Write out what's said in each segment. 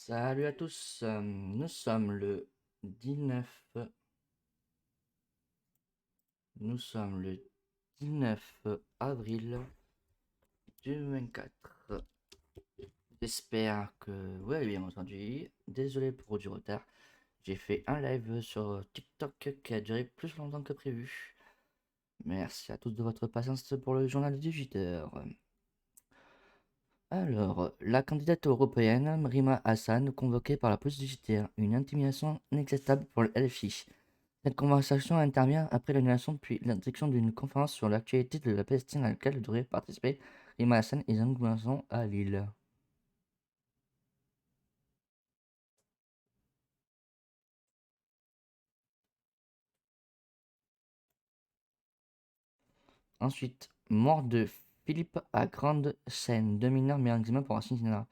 Salut à tous, nous sommes le 19, nous sommes le 19 avril 2024. J'espère que vous allez bien entendu. Désolé pour du retard. J'ai fait un live sur TikTok qui a duré plus longtemps que prévu. Merci à tous de votre patience pour le journal du 18h. Alors, la candidate européenne Rima Hassan, convoquée par la police du JTR, une intimidation inacceptable pour le LFI. Cette conversation intervient après l'annulation puis l'interdiction d'une conférence sur l'actualité de la Palestine à laquelle devraient participer Rima Hassan et Jean Gouinson à Lille. Ensuite, mort de Philippe à Grande-Seine, 2 mineurs mis en examen pour assassinat.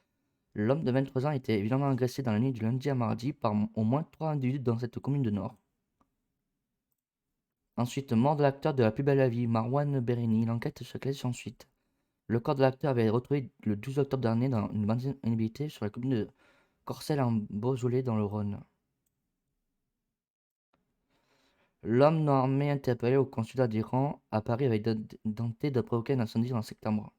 L'homme de 23 ans a été violemment agressé dans la nuit du lundi à mardi par au moins 3 individus dans cette commune de Nord. Ensuite, mort de l'acteur de La plus belle la vie, Marwan Berini. L'enquête se classe sans suite. Le corps de l'acteur avait été retrouvé le 12 octobre dernier dans une bande inhabitée sur la commune de Corcelles en Beaujolais dans le Rhône. L'homme non armé interpellé au consulat d'Iran à Paris avait tenté de provoquer un incendie en septembre.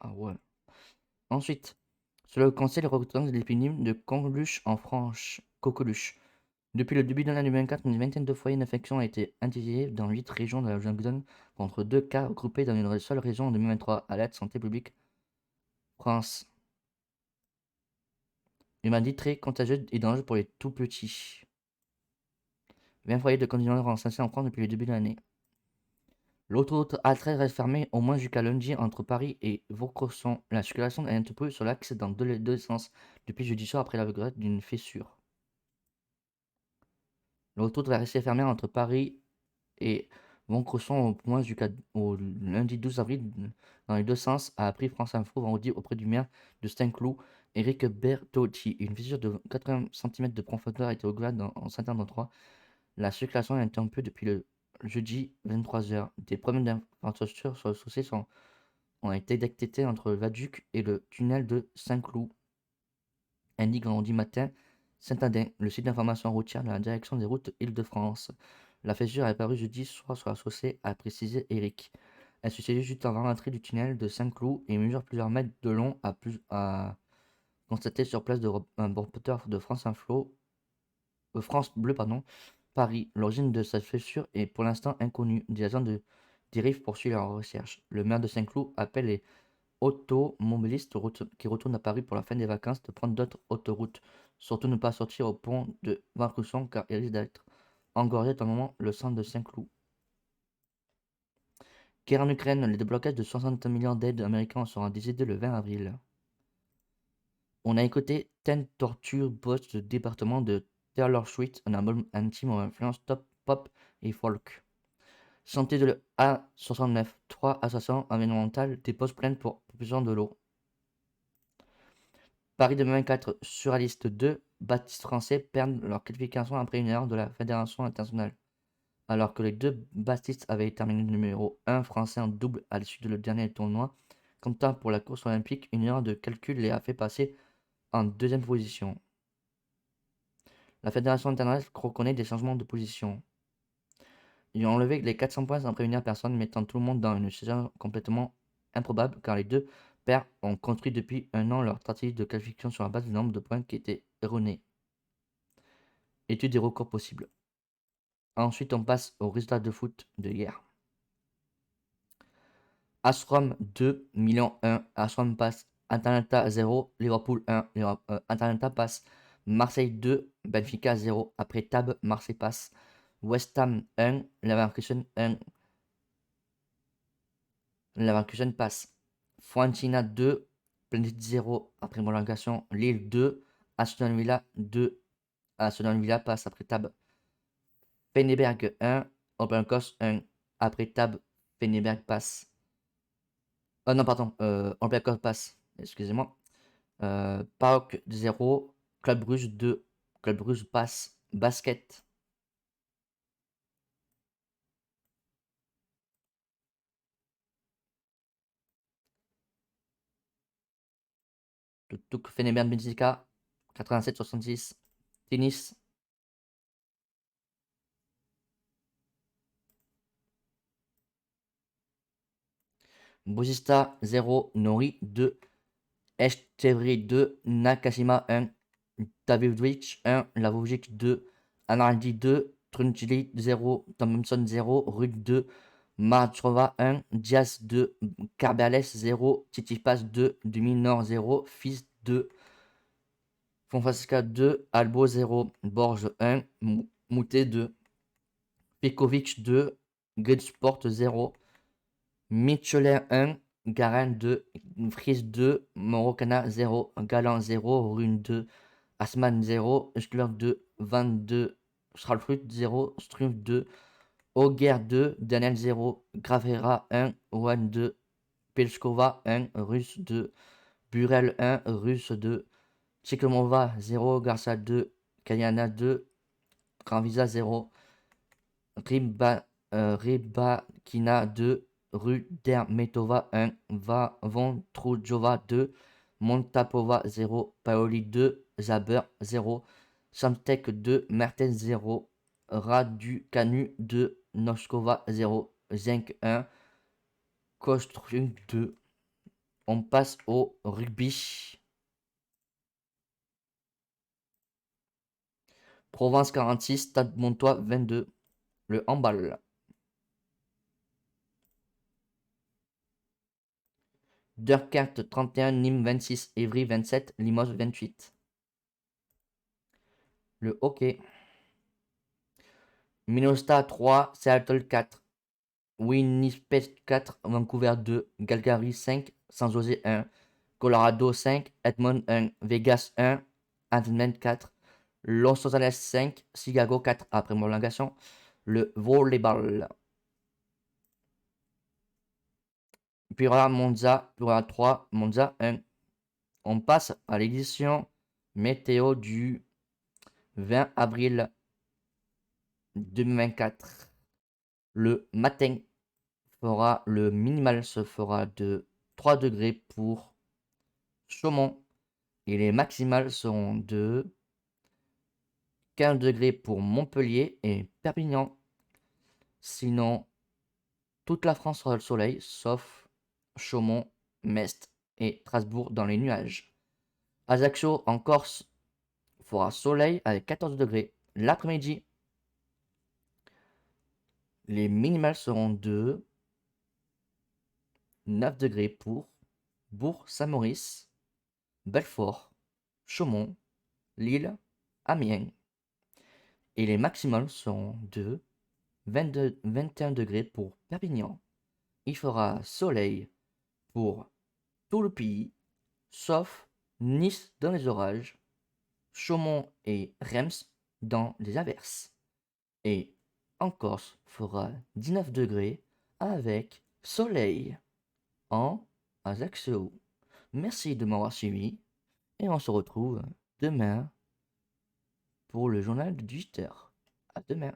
Ah ouais. Ensuite, sur le conseil de reconnaissance de l'épidémie de Coqueluche en France. Coqueluche. Depuis le début de l'année 2024, une vingtaine de foyers d'infection ont été identifiés dans 8 régions de la Languedoc, contre 2 cas regroupés dans une seule région en 2023, à l'aide Santé publique France. Une maladie très contagieuse et dangereuse pour les tout petits. 20 foyers de contamination recensés en France depuis le début de l'année. L'autoroute A13 reste fermée au moins jusqu'à lundi entre Paris et Vaucresson. La circulation est interrompue sur l'axe dans les deux sens depuis jeudi soir après la regret d'une fissure. L'autoroute va rester fermée entre Paris et Vaucresson au moins jusqu'au lundi 12 avril dans les deux sens, a appris France Info vendredi auprès du maire de Saint-Cloud, Éric Bertotti. Une fissure de 80 cm de profondeur a été ouverte en Saint-André. La circulation est interrompue depuis le jeudi 23h. Des problèmes d'infrastructure sur le chaussée ont été détectés entre le viaduc et le tunnel de Saint-Cloud, indique vendredi matin Saint-Adin, le site d'information routière de la direction des routes Île-de-France. La fissure est apparue jeudi soir sur la chaussée, a précisé Eric. Elle se situe juste avant l'entrée du tunnel de Saint-Cloud et mesure plusieurs mètres de long, a constaté sur place un reporter de France Info, France Bleu, pardon, Paris. L'origine de cette fissure est pour l'instant inconnue. Des agents de dérive poursuivent leurs recherches. Le maire de Saint-Cloud appelle les automobilistes qui retournent à Paris pour la fin des vacances de prendre d'autres autoroutes. Surtout ne pas sortir au pont de Vaucresson car il risque d'être engorgé à un moment le centre de Saint-Cloud. Guerre en Ukraine, le déblocage de 60 millions d'aides américaines sera décidé le 20 avril. On a écouté Ten Torture Boss du département de Taylor Swift, un album intime aux influences top, pop et folk. Santé de l'A69, 3 associations environnementales déposent plainte pour pollution de l'eau. Paris 2024, sur la liste 2, baptistes français perdent leur qualification après une erreur de la Fédération internationale. Alors que les deux baptistes avaient terminé numéro 1 français en double à l'issue de le dernier tournoi, comptant pour la course olympique, une erreur de calcul les a fait passer en deuxième position. La Fédération internationale reconnaît des changements de position. Ils ont enlevé les 400 points sans prévenir personne, mettant tout le monde dans une situation complètement improbable car les deux pairs ont construit depuis un an leur stratégie de qualification sur la base du nombre de points qui était erroné. Étude des recours possibles. Ensuite, on passe au résultat de foot de hier. As-Rome 2, Milan 1, As-Rome passe, Atalanta 0, Liverpool 1, Atalanta passe, Marseille 2, Benfica 0, après Tab, Marseille passe, West Ham 1, Leverkusen 1, Leverkusen passe, Fiorentina 2, Planet 0, après prolongation, Lille 2, Aston Villa 2, Aston Villa passe après Tab, Fenerbahçe 1, Olympiakos 1, après Tab, Fenerbahçe passe. Non, pardon, Olympiakos passe, excusez-moi. PAOK 0, Club Brugge 2, Club Brugge passe, basket. Le Tuc Fenerbahçe Benfica 87-66. Tennis. Bozista 0, Nori 2, Echeverry 2, Nakashima 1, Davidovic 1, Lavovic 2, Analdi 2, Truncili 0, Thompson 0, Rude 2, Matrova 1, Diaz 2, Carbales 0, Tsitsipas 2, Duminor 0, Fils 2, Fonfasca 2, Albo 0, Borges 1, Moutet 2, Pekovic 2, Gridsport 0, Michelin 1, Garin 2, Fries 2, Morocana 0, Galan 0, Rune 2, Asman 0, Schler 2, Van 2, Stralfrut 0, Strumpf 2, Auger 2, Daniel 0, Gravera 1, Wan 2, Pelskova 1, Russe 2, Burel 1, Russe 2, Tchekmova 0, Garça 2, Kayana 2, Granvisa 0, Rybakina 2, Rudermetova 1, Vontrujova 2, Montapova 0, Paoli 2, Zaber 0, Samtek 2, Mertens 0, Raducanu 2, Noskova 0, Zenk 1, Kostrung 2. On passe au rugby. Provence 46, Stade Montois 22. Le handball. Dunkerque 31, Nîmes 26, Évry 27, Limoges 28. Le hockey. Minnesota 3, Seattle 4, Winnipeg 4, Vancouver 2, Calgary 5, San Jose 1, Colorado 5, Edmond 1, Vegas 1, Atlanta 4, Los Angeles 5, Chicago 4 après prolongation. Le volleyball. Pura Monza, Pura 3, Monza 1. On passe à l'édition météo du 20 avril 2024. Le matin le minimal se fera de 3 degrés pour Chaumont et les maximales seront de 15 degrés pour Montpellier et Perpignan. Sinon, toute la France sera le soleil, sauf Chaumont, Metz et Strasbourg dans les nuages. Ajaccio en Corse fera soleil avec 14 degrés. L'après-midi, les minimales seront de 9 degrés pour Bourg-Saint-Maurice, Belfort, Chaumont, Lille, Amiens. Et les maximales seront de 21 degrés pour Perpignan. Il fera soleil pour tout le pays, sauf Nice dans les orages, Chaumont et Reims dans les averses. Et en Corse fera 19 degrés avec soleil en Ajaccio. Merci de m'avoir suivi et on se retrouve demain pour le journal de 18h. À demain.